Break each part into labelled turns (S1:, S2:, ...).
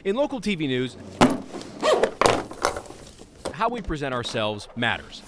S1: In local TV news, how we present ourselves matters.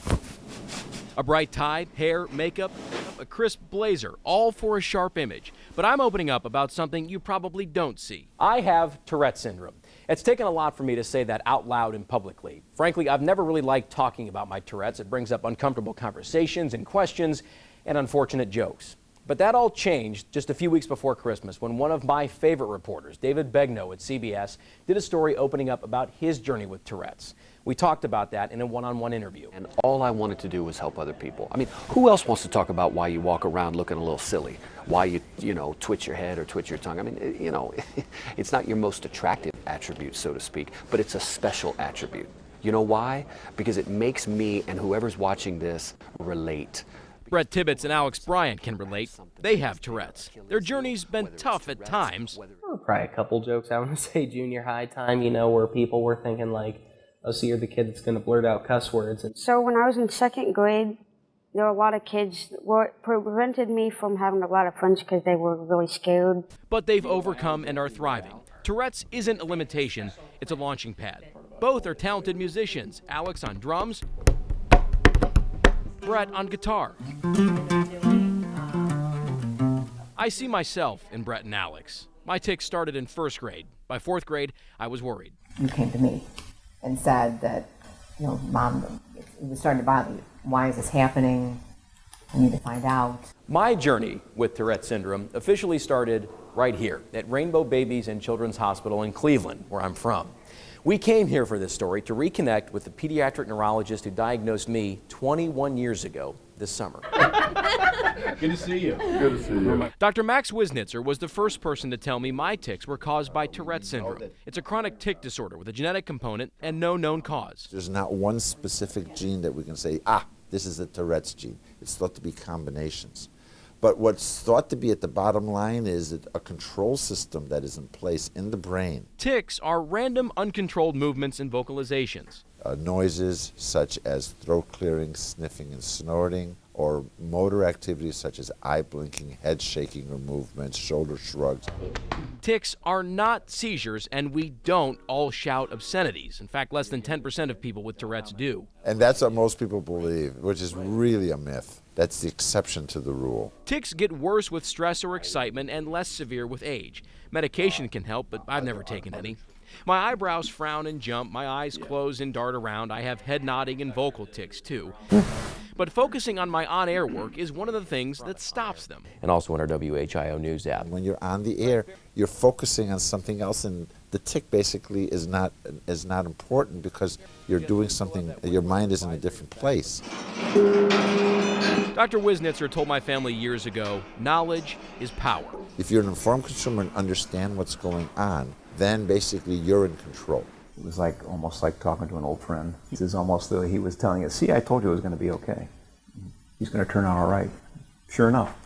S1: A bright tie, hair, makeup, a crisp blazer, all for a sharp image. But I'm opening up about something you probably don't see. I have Tourettes Syndrome. It's taken a lot for me to say that out loud and publicly. Frankly, I've never really liked talking about my Tourette's. It brings up uncomfortable conversations and questions and unfortunate jokes. But that all changed just a few weeks before Christmas when one of my favorite reporters, David Begnaud at CBS, did a story opening up about his journey with Tourette's. We talked about that in a one-on-one interview.
S2: And all I wanted to do was help other people. I mean, who else wants to talk about why you walk around looking a little silly? Why you know, twitch your head or twitch your tongue? I mean, you know, it's not your most attractive attribute, so to speak, but it's a special attribute. You know why? Because it makes me and whoever's watching this relate.
S1: Brett Tibbetts and Alex Bryant can relate. They have Tourette's. Their journey's been tough at times.
S3: Probably a couple jokes, I want to say junior high time, you know, where people were thinking like, oh, so you're the kid that's going to blurt out cuss words.
S4: So when I was in second grade, there were a lot of kids that prevented me from having a lot of friends because they were really scared.
S1: But they've overcome and are thriving. Tourette's isn't a limitation, it's a launching pad. Both are talented musicians, Alex on drums, Brett on guitar. I see myself in Brett and Alex. My tics started in first grade. By fourth grade, I was worried.
S5: You came to me and said that, you know, Mom, it was starting to bother you. Why is this happening? I need to find out.
S1: My journey with Tourette's syndrome officially started right here at Rainbow Babies and Children's Hospital in Cleveland, where I'm from. We came here for this story to reconnect with the pediatric neurologist who diagnosed me 21 years ago this summer.
S6: Good to see you. Good to see you.
S1: Dr. Max Wisnitzer was the first person to tell me my tics were caused by Tourette's syndrome. It's a chronic tic disorder with a genetic component and no known cause.
S7: There's not one specific gene that we can say, this is the Tourette's gene. It's thought to be combinations. But what's thought to be at the bottom line is a control system that is in place in the brain.
S1: Tics are random, uncontrolled movements and vocalizations.
S7: Noises such as throat clearing, sniffing, and snorting, or motor activities such as eye blinking, head shaking or movements, shoulder shrugs.
S1: Tics are not seizures, and we don't all shout obscenities. In fact, less than 10% of people with Tourette's do.
S7: And that's what most people believe, which is really a myth. That's the exception to the rule.
S1: Tics get worse with stress or excitement and less severe with age. Medication can help, but I've never taken any. My eyebrows frown and jump, my eyes close and dart around. I have head nodding and vocal tics too. But focusing on my on-air work is one of the things that stops them. And also in our WHIO News app.
S7: When you're on the air, you're focusing on something else, and the tic basically is not important because you're doing something, your mind is in a different place.
S1: Dr. Wisnitzer told my family years ago, knowledge is power.
S7: If you're an informed consumer and understand what's going on, then basically you're in control.
S8: It was almost like talking to an old friend. This is almost though he was telling us, see, I told you it was going to be okay. He's going to turn out all right. Sure enough,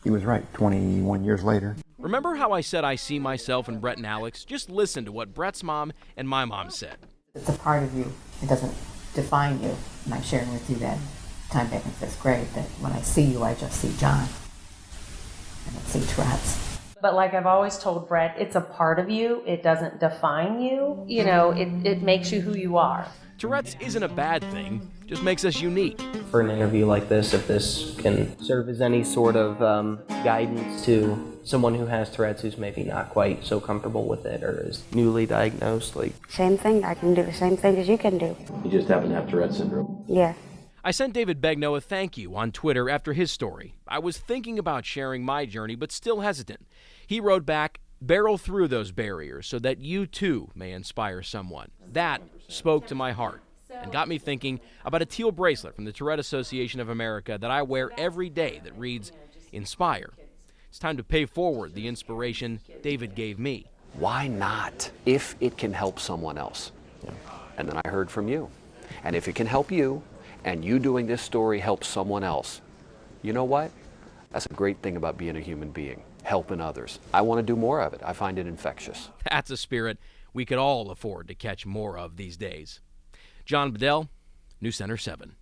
S8: he was right 21 years later.
S1: Remember how I said I see myself in Brett and Alex? Just listen to what Brett's mom and my mom said.
S5: It's a part of you. It doesn't define you. And I'm sharing with you that time back in fifth grade that when I see you, I just see John. I don't see Tourette's.
S9: But like I've always told Brett, it's a part of you. It doesn't define you. You know, it makes you who you are.
S1: Tourette's isn't a bad thing, just makes us unique.
S3: For an interview like this, if this can serve as any sort of guidance to someone who has Tourette's who's maybe not quite so comfortable with it or is newly diagnosed,
S4: Same thing. I can do the same thing as you can do.
S6: You just happen to have Tourette's syndrome.
S4: Yeah.
S1: I sent David Begnaud a thank you on Twitter after his story. I was thinking about sharing my journey, but still hesitant. He wrote back, barrel through those barriers so that you too may inspire someone. That spoke to my heart and got me thinking about a teal bracelet from the Tourette's Association of America that I wear every day that reads, Inspire. It's time to pay forward the inspiration David gave me.
S2: Why not, if it can help someone else? And then I heard from you. And if it can help you, and you doing this story helps someone else, you know what? That's a great thing about being a human being, helping others. I want to do more of it. I find it infectious.
S1: That's a spirit we could all afford to catch more of these days. John Bedell, News Center 7.